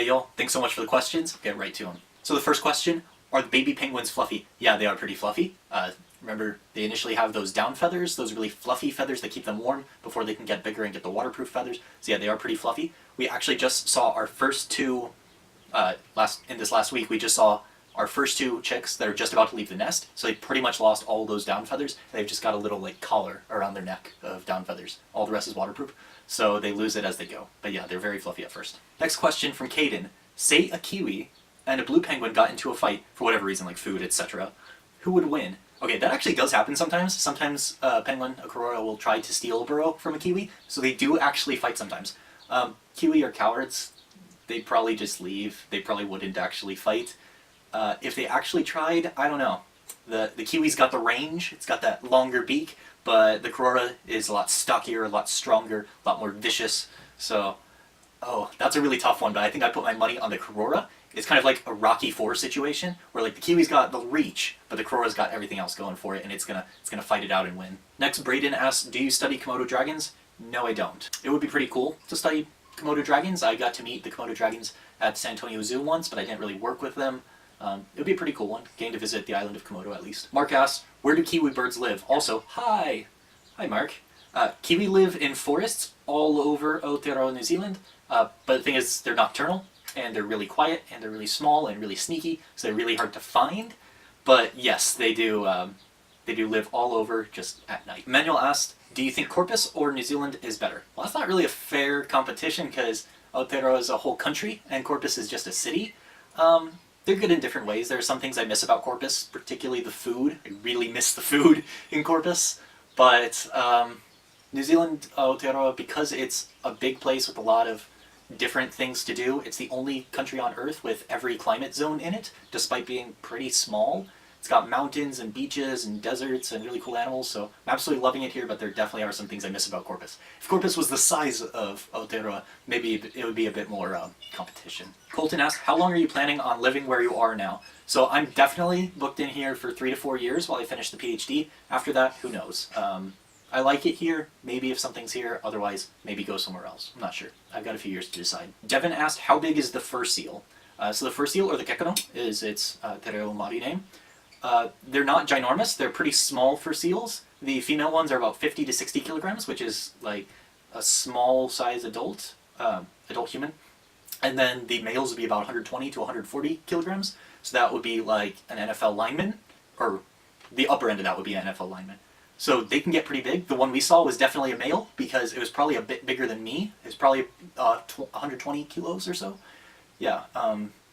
y'all, thanks so much for the questions. Get right to them. So the first question, are the baby penguins fluffy? Yeah, they are pretty fluffy. Remember, they initially have those down feathers, those really fluffy feathers that keep them warm before they can get bigger and get the waterproof feathers. So yeah, they are pretty fluffy. We actually just saw our first two, in this last week, we just saw our first two chicks that are just about to leave the nest. So they pretty much lost all those down feathers. They've just got a little like collar around their neck of down feathers. All the rest is waterproof. So they lose it as they go. But yeah, they're very fluffy at first. Next question from Caden. Say a kiwi and a blue penguin got into a fight for whatever reason, like food, etc. Who would win? Okay, that actually does happen sometimes. Sometimes a penguin, a Aurora, will try to steal a burrow from a kiwi, so they do actually fight sometimes. Kiwi are cowards. They'd probably just leave. They probably wouldn't actually fight. If they actually tried, I don't know. The kiwi's got the range, it's got that longer beak, but the Aurora is a lot stockier, a lot stronger, a lot more vicious. So, oh, that's a really tough one, but I think I put my money on the Aurora. It's kind of like a Rocky IV situation, where like the kiwi's got the reach, but the Aurora's got everything else going for it, and it's gonna fight it out and win. Next, Brayden asks, do you study Komodo dragons? No, I don't. It would be pretty cool to study Komodo dragons. I got to meet the Komodo dragons at San Antonio Zoo once, but I didn't really work with them. It would be a pretty cool one, getting to visit the island of Komodo at least. Mark asks, where do kiwi birds live? Also, hi! Hi, Mark. Kiwi live in forests all over Aotearoa, New Zealand, but the thing is, they're nocturnal, and they're really quiet, and they're really small and really sneaky, so they're really hard to find. But yes, they do live all over, just at night. Manuel asked, do you think Corpus or New Zealand is better? Well, that's not really a fair competition, because Aotearoa is a whole country, and Corpus is just a city. They're good in different ways. There are some things I miss about Corpus, particularly the food. I really miss the food in Corpus. But New Zealand, Aotearoa, because it's a big place with a lot of different things to do, it's the only country on Earth with every climate zone in it, despite being pretty small. It's got mountains and beaches and deserts and really cool animals, so I'm absolutely loving it here, but there definitely are some things I miss about Corpus. If Corpus was the size of Aotearoa, maybe it would be a bit more competition. Colton asked, how long are you planning on living where you are now? So I'm definitely booked in here for 3 to 4 years while I finish the PhD. After that, who knows? I like it here, maybe if something's here, otherwise maybe go somewhere else. I'm not sure. I've got a few years to decide. Devin asked, how big is the fur seal? So the fur seal, or the kekano, is its te reo Māori name. They're not ginormous, they're pretty small for seals. The female ones are about 50 to 60 kilograms, which is like a small size adult human. And then the males would be about 120 to 140 kilograms. So that would be like an NFL lineman, or the upper end of that would be an NFL lineman. So they can get pretty big. The one we saw was definitely a male, because it was probably a bit bigger than me. It was probably 120 kilos or so. Yeah,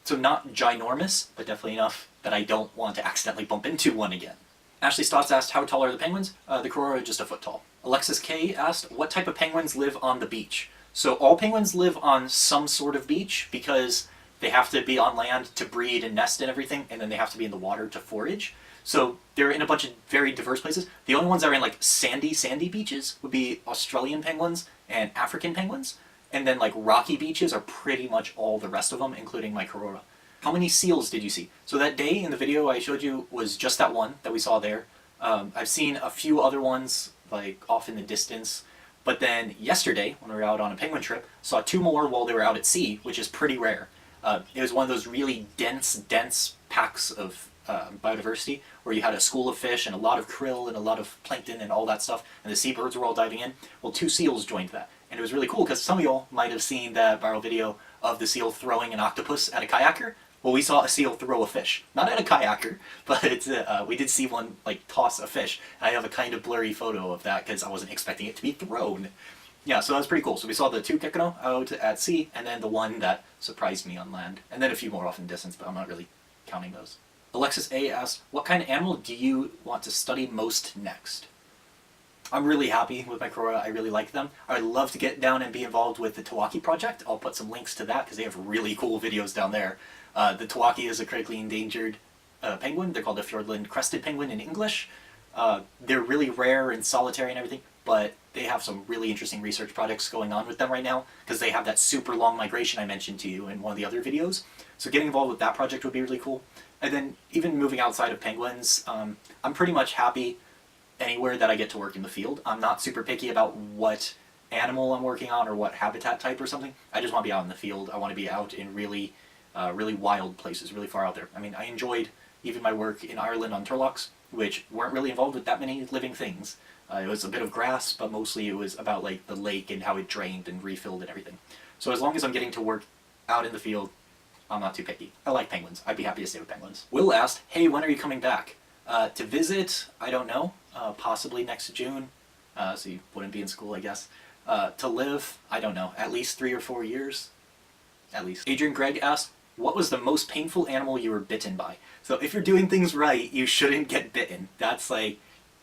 so not ginormous, but definitely enough that I don't want to accidentally bump into one again. Ashley Stotts asked, how tall are the penguins? The Aurora are just a foot tall. Alexis K asked, what type of penguins live on the beach? So all penguins live on some sort of beach, because they have to be on land to breed and nest and everything, and then they have to be in the water to forage. So they're in a bunch of very diverse places. The only ones that are in like sandy beaches would be Australian penguins and African penguins. And then like rocky beaches are pretty much all the rest of them, including my Aurora. How many seals did you see? So that day in the video I showed you was just that one that we saw there. I've seen a few other ones like off in the distance. But then yesterday, when we were out on a penguin trip, saw 2 more while they were out at sea, which is pretty rare. It was one of those really dense packs of biodiversity, where you had a school of fish and a lot of krill and a lot of plankton and all that stuff, and the seabirds were all diving in. Well, 2 seals joined that. And it was really cool, because some of y'all might have seen that viral video of the seal throwing an octopus at a kayaker. Well, we saw a seal throw a fish. Not at a kayaker, but we did see one like toss a fish. I have a kind of blurry photo of that, because I wasn't expecting it to be thrown. Yeah, so that was pretty cool. So we saw the 2 kekano out at sea, and then the one that surprised me on land. And then a few more off in distance, but I'm not really counting those. Alexis A asked, what kind of animal do you want to study most next? I'm really happy with my Aurora. I really like them. I would love to get down and be involved with the Tawaki project. I'll put some links to that, because they have really cool videos down there. The Tawaki is a critically endangered penguin. They're called a Fiordland crested penguin in English. They're really rare and solitary and everything, but they have some really interesting research projects going on with them right now, because they have that super long migration I mentioned to you in one of the other videos. So getting involved with that project would be really cool. And then even moving outside of penguins, I'm pretty much happy anywhere that I get to work in the field. I'm not super picky about what animal I'm working on or what habitat type or something. I just want to be out in the field. I want to be out in really, really wild places, really far out there. I mean, I enjoyed even my work in Ireland on turloughs, which weren't really involved with that many living things. It was a bit of grass, but mostly it was about like the lake and how it drained and refilled and everything. So as long as I'm getting to work out in the field, I'm not too picky. I like penguins. I'd be happy to stay with penguins. Will asked, hey, when are you coming back? To visit, I don't know, possibly next June, so you wouldn't be in school, I guess. To live, I don't know, at least 3 or 4 years, at least. Adrian Gregg asked, what was the most painful animal you were bitten by? So if you're doing things right, you shouldn't get bitten. That's like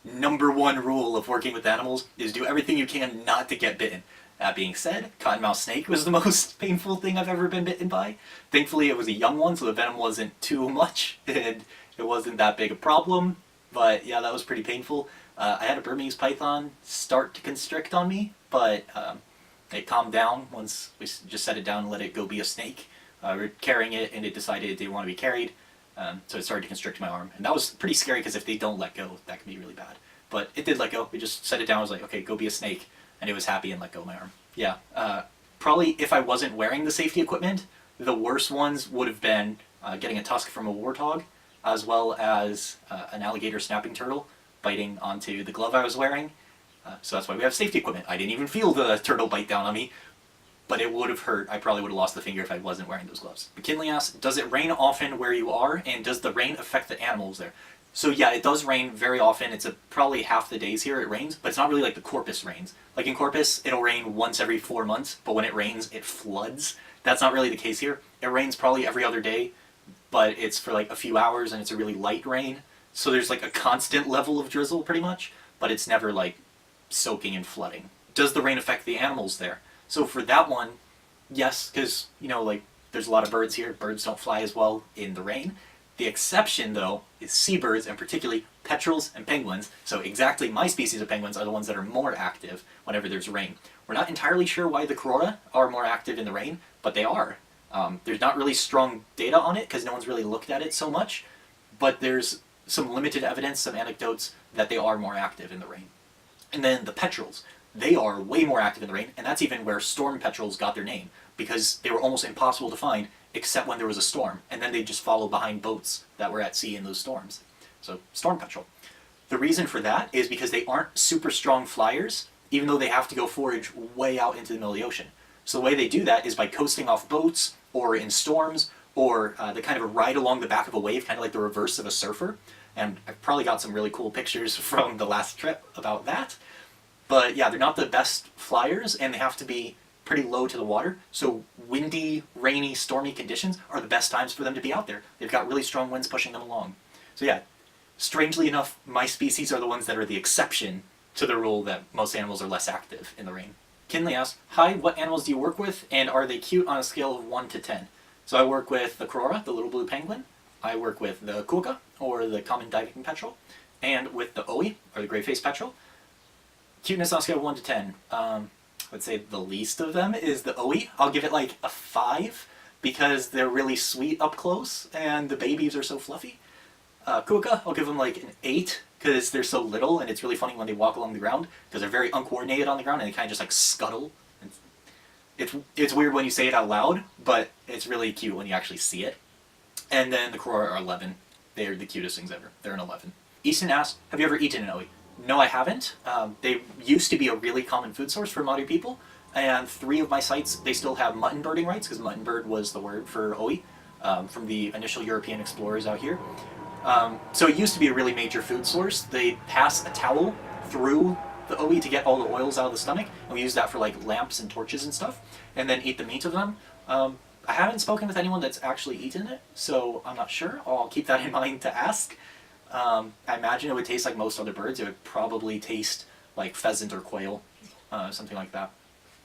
#1 rule of working with animals, is do everything you can not to get bitten. That being said, cottonmouth snake was the most painful thing I've ever been bitten by. Thankfully it was a young one, so the venom wasn't too much, and it wasn't that big a problem, but yeah, that was pretty painful. I had a Burmese python start to constrict on me, but it calmed down once we just set it down and let it go be a snake. We were carrying it, and it decided it didn't want to be carried, so it started to constrict my arm. And that was pretty scary, because if they don't let go, that can be really bad. But it did let go. We just set it down, I was like, okay, go be a snake, and it was happy and let go of my arm. Yeah, probably if I wasn't wearing the safety equipment, the worst ones would have been getting a tusk from a warthog, as well as an alligator snapping turtle biting onto the glove I was wearing. So that's why we have safety equipment. I didn't even feel the turtle bite down on me, but it would have hurt. I probably would have lost the finger if I wasn't wearing those gloves. McKinley asks, does it rain often where you are, and does the rain affect the animals there? So yeah, it does rain very often. It's probably half the days here it rains, but it's not really like the Corpus rains. Like in Corpus, it'll rain once every 4 months, but when it rains, it floods. That's not really the case here. It rains probably every other day, but it's for like a few hours, and it's a really light rain. So there's like a constant level of drizzle pretty much, but it's never like soaking and flooding. Does the rain affect the animals there? So for that one, yes, because, you know, like there's a lot of birds here. Birds don't fly as well in the rain. The exception, though, is seabirds, and particularly petrels and penguins. So exactly my species of penguins are the ones that are more active whenever there's rain. We're not entirely sure why the Corora are more active in the rain, but they are. There's not really strong data on it because no one's really looked at it so much, but there's some limited evidence, some anecdotes that they are more active in the rain. And then the petrels, they are way more active in the rain, and that's even where storm petrels got their name, because they were almost impossible to find except when there was a storm, and then they just follow behind boats that were at sea in those storms. So, storm petrel. The reason for that is because they aren't super strong flyers, even though they have to go forage way out into the middle of the ocean. So the way they do that is by coasting off boats, or in storms, or they kind of ride along the back of a wave, kind of like the reverse of a surfer. And I've probably got some really cool pictures from the last trip about that. But yeah, they're not the best flyers, and they have to be pretty low to the water, so windy, rainy, stormy conditions are the best times for them to be out there. They've got really strong winds pushing them along. So yeah, strangely enough, my species are the ones that are the exception to the rule that most animals are less active in the rain. Kinley asks, hi, what animals do you work with, and are they cute on a scale of 1 to 10? So I work with the Corora, the little blue penguin. I work with the Kuka, or the common diving petrel, and with the Owie, or the gray-faced petrel. Cuteness on a scale of 1 to 10. I would say the least of them is the Owie. I'll give it like a 5 because they're really sweet up close and the babies are so fluffy. Kuka, I'll give them like an 8 because they're so little, and it's really funny when they walk along the ground because they're very uncoordinated on the ground and they kind of just like scuttle. It's weird when you say it out loud, but it's really cute when you actually see it. And then the Corora are 11. They're the cutest things ever. They're an 11. Easton asks, have you ever eaten an Owie? No, I haven't. They used to be a really common food source for Maori people, and 3 of my sites, they still have mutton birding rights, because mutton bird was the word for Owie from the initial European explorers out here. So it used to be a really major food source. They pass a towel through the Owie to get all the oils out of the stomach, and we use that for like lamps and torches and stuff, and then eat the meat of them. I haven't spoken with anyone that's actually eaten it, so I'm not sure. I'll keep that in mind to ask. I imagine it would taste like most other birds. It would probably taste like pheasant or quail, something like that.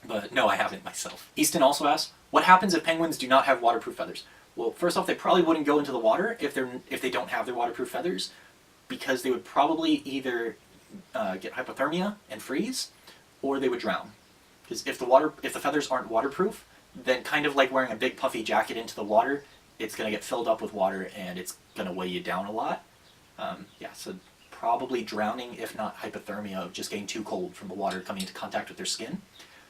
But no, I haven't myself. Easton also asks, what happens if penguins do not have waterproof feathers? Well, first off, they probably wouldn't go into the water if they don't have their waterproof feathers, because they would probably either get hypothermia and freeze, or they would drown. Because if the feathers aren't waterproof, then kind of like wearing a big puffy jacket into the water, it's going to get filled up with water and it's going to weigh you down a lot. Yeah, so probably drowning, if not hypothermia, of just getting too cold from the water coming into contact with their skin.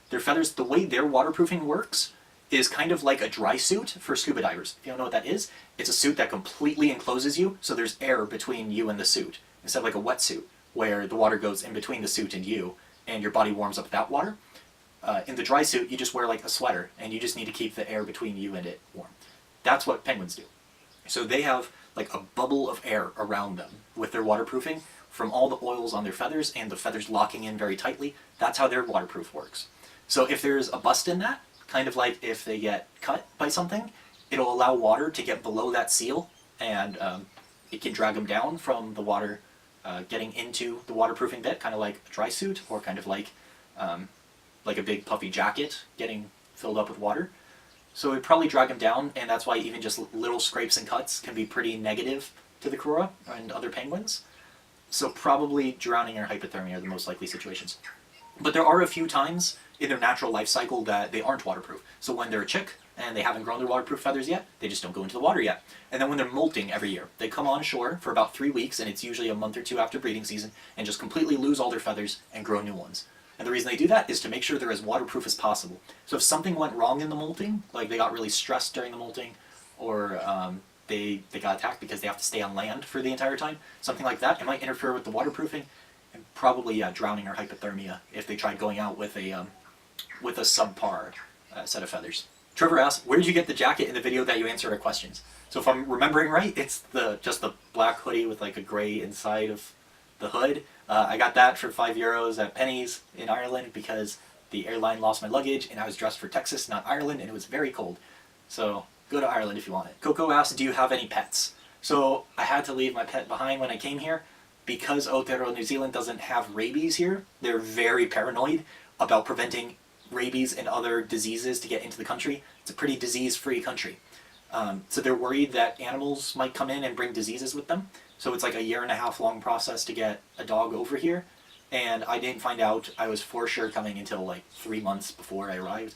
Their feathers, the way their waterproofing works is kind of like a dry suit for scuba divers. If you don't know what that is, it's a suit that completely encloses you, so there's air between you and the suit, instead of like a wetsuit, where the water goes in between the suit and you, and your body warms up with that water. In the dry suit, you just wear like a sweater, and you just need to keep the air between you and it warm. That's what penguins do. So they have like a bubble of air around them with their waterproofing from all the oils on their feathers and the feathers locking in very tightly. That's how their waterproof works. So if there's a bust in that, kind of like if they get cut by something, it'll allow water to get below that seal, and it can drag them down from the water getting into the waterproofing bit, kind of like a dry suit, or kind of like a big puffy jacket getting filled up with water. So it'd probably drag them down, and that's why even just little scrapes and cuts can be pretty negative to the Karora and other penguins. So probably drowning or hypothermia are the most likely situations. But there are a few times in their natural life cycle that they aren't waterproof. So when they're a chick and they haven't grown their waterproof feathers yet, they just don't go into the water yet. And then when they're molting every year, they come on shore for about 3 weeks, and it's usually a month or two after breeding season, and just completely lose all their feathers and grow new ones. And the reason they do that is to make sure they're as waterproof as possible. So if something went wrong in the molting, like they got really stressed during the molting, or they got attacked because they have to stay on land for the entire time, something like that, it might interfere with the waterproofing, and probably drowning or hypothermia if they tried going out with a subpar set of feathers. Trevor asked, where did you get the jacket in the video that you answered our questions? So if I'm remembering right, it's just the black hoodie with like a grey inside of the hood. I got that for €5 at Penny's in Ireland because the airline lost my luggage and I was dressed for Texas, not Ireland, and it was very cold. So go to Ireland if you want it. Coco asked, do you have any pets? So I had to leave my pet behind when I came here because Aotearoa, New Zealand doesn't have rabies here. They're very paranoid about preventing rabies and other diseases to get into the country. It's a pretty disease-free country. So they're worried that animals might come in and bring diseases with them. So it's like a 1.5 year long process to get a dog over here. And I didn't find out I was for sure coming until like 3 months before I arrived.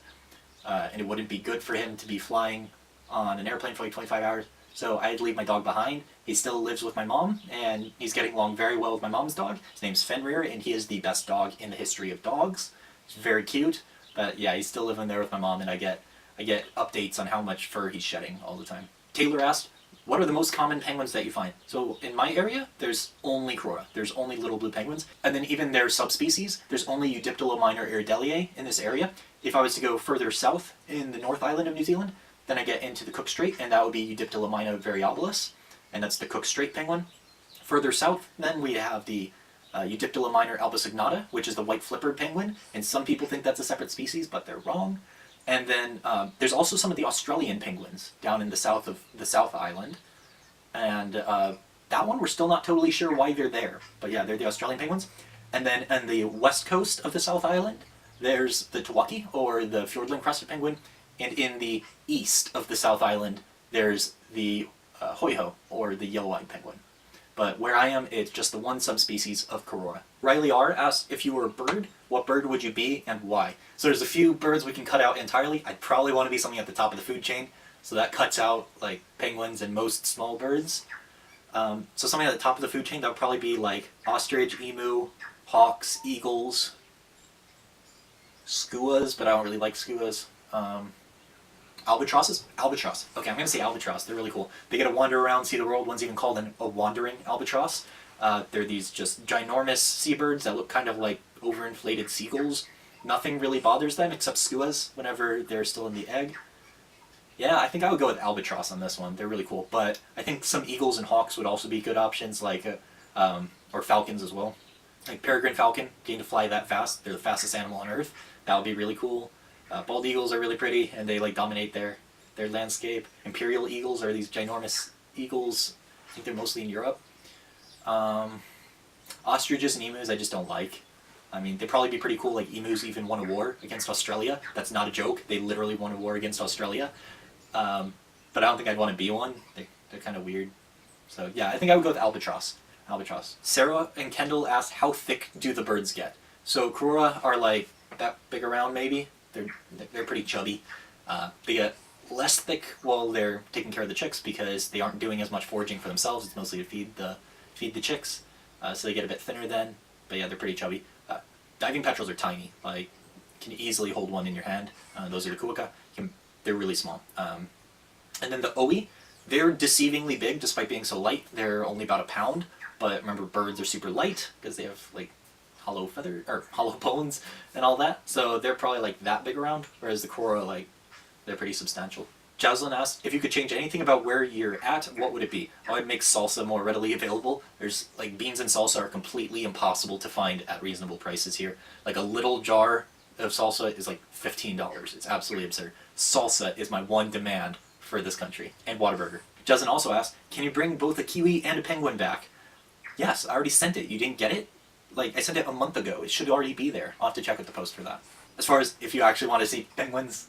And it wouldn't be good for him to be flying on an airplane for like 25 hours. So I had to leave my dog behind. He still lives with my mom, and he's getting along very well with my mom's dog. His name's Fenrir, and he is the best dog in the history of dogs. He's very cute, but yeah, he's still living there with my mom, and I get updates on how much fur he's shedding all the time. Taylor asked, what are the most common penguins that you find? So in my area, there's only Karora. There's only little blue penguins. And then even their subspecies, there's only Eudiptera minor irideliae in this area. If I was to go further south in the North Island of New Zealand, then I get into the Cook Strait, and that would be Eudiptera minor variabilis, and that's the Cook Strait penguin. Further south, then we have the Eudiptera minor albisignata, which is the white flippered penguin, and some people think that's a separate species, but they're wrong. And then there's also some of the Australian penguins down in the south of the South Island, and that one we're still not totally sure why they're there, but yeah, they're the Australian penguins. And then on the west coast of the South Island, there's the Tawaki, or the Fiordland crested penguin, and in the east of the South Island, there's the hoiho, or the yellow-eyed penguin. But where I am, it's just the one subspecies of Karora. Riley R. asked, if you were a bird, what bird would you be and why? So there's a few birds we can cut out entirely. I'd probably want to be something at the top of the food chain, so that cuts out like penguins and most small birds. So something at the top of the food chain, that would probably be like ostrich, emu, hawks, eagles, skuas, but I don't really like skuas. Albatrosses? Albatross. Okay, I'm going to say albatross. They're really cool. They get to wander around, see the world. One's even called a wandering albatross. They're these just ginormous seabirds that look kind of like overinflated seagulls. Nothing really bothers them except skuas whenever they're still in the egg. Yeah, I think I would go with albatross on this one. They're really cool. But I think some eagles and hawks would also be good options, like or falcons as well. Like peregrine falcon, getting to fly that fast. They're the fastest animal on Earth. That would be really cool. Bald eagles are really pretty, and they like dominate their landscape. Imperial eagles are these ginormous eagles. I think they're mostly in Europe. Ostriches and emus I just don't like. I mean, they'd probably be pretty cool, like emus even won a war against Australia. That's not a joke. They literally won a war against Australia. But I don't think I'd want to be one. They're kind of weird. So yeah, I think I would go with albatross. Albatross. Sarah and Kendall asked, how thick do the birds get? So Karora are like that big around maybe. They're pretty chubby. They get less thick while they're taking care of the chicks because they aren't doing as much foraging for themselves. It's mostly to feed the chicks. So they get a bit thinner then. But yeah, they're pretty chubby. Diving petrels are tiny. Like can easily hold one in your hand. Those are the kuaka. They're really small. And then the oi, they're deceivingly big despite being so light. They're only about a pound, but remember birds are super light because they have like hollow feather or hollow bones and all that. So they're probably like that big around, whereas the kora, like, they're pretty substantial. Jocelyn asked, if you could change anything about where you're at, what would it be? I would make salsa more readily available. There's, like, beans and salsa are completely impossible to find at reasonable prices here. Like, a little jar of salsa is like $15. It's absolutely absurd. Salsa is my one demand for this country. And Whataburger. Jocelyn also asked, can you bring both a kiwi and a penguin back? Yes, I already sent it. You didn't get it? Like, I sent it a month ago. It should already be there. I'll have to check out the post for that. As far as if you actually want to see penguins,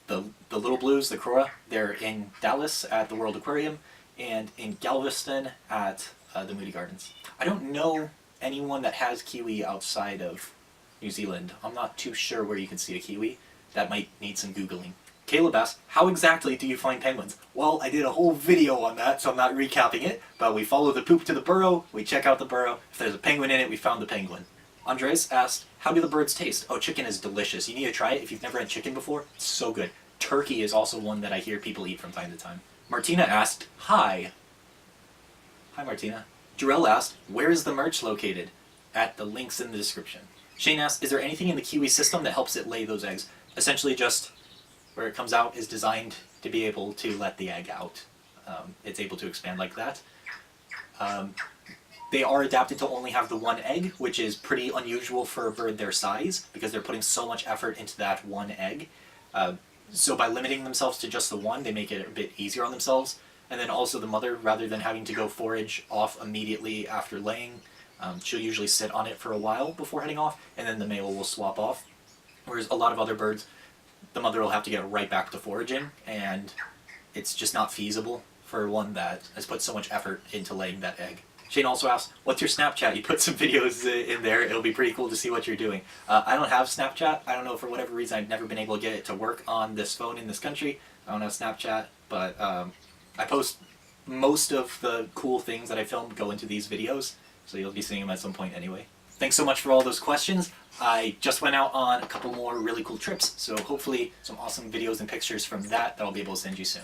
the little blues, the Kora, they're in Dallas at the World Aquarium and in Galveston at the Moody Gardens. I don't know anyone that has kiwi outside of New Zealand. I'm not too sure where you can see a kiwi. That might need some Googling. Caleb asked, how exactly do you find penguins? Well, I did a whole video on that, so I'm not recapping it, but we follow the poop to the burrow, we check out the burrow. If there's a penguin in it, we found the penguin. Andres asked, how do the birds taste? Oh, chicken is delicious. You need to try it if you've never had chicken before. It's so good. Turkey is also one that I hear people eat from time to time. Martina asked, hi. Hi, Martina. Jarell asked, where is the merch located? At the links in the description. Shane asked, is there anything in the kiwi system that helps it lay those eggs? Essentially just where it comes out is designed to be able to let the egg out. It's able to expand like that. They are adapted to only have the one egg, which is pretty unusual for a bird their size because they're putting so much effort into that one egg. So by limiting themselves to just the one, they make it a bit easier on themselves. And then also the mother, rather than having to go forage off immediately after laying, she'll usually sit on it for a while before heading off, and then the male will swap off. Whereas a lot of other birds, the mother will have to get right back to foraging, and it's just not feasible for one that has put so much effort into laying that egg. Shane also asked, what's your Snapchat? You put some videos in there. It'll be pretty cool to see what you're doing. I don't have Snapchat. I don't know, for whatever reason, I've never been able to get it to work on this phone in this country. I don't have Snapchat, but I post most of the cool things that I filmed go into these videos, so you'll be seeing them at some point anyway. Thanks so much for all those questions. I just went out on a couple more really cool trips, so hopefully some awesome videos and pictures from that I'll be able to send you soon.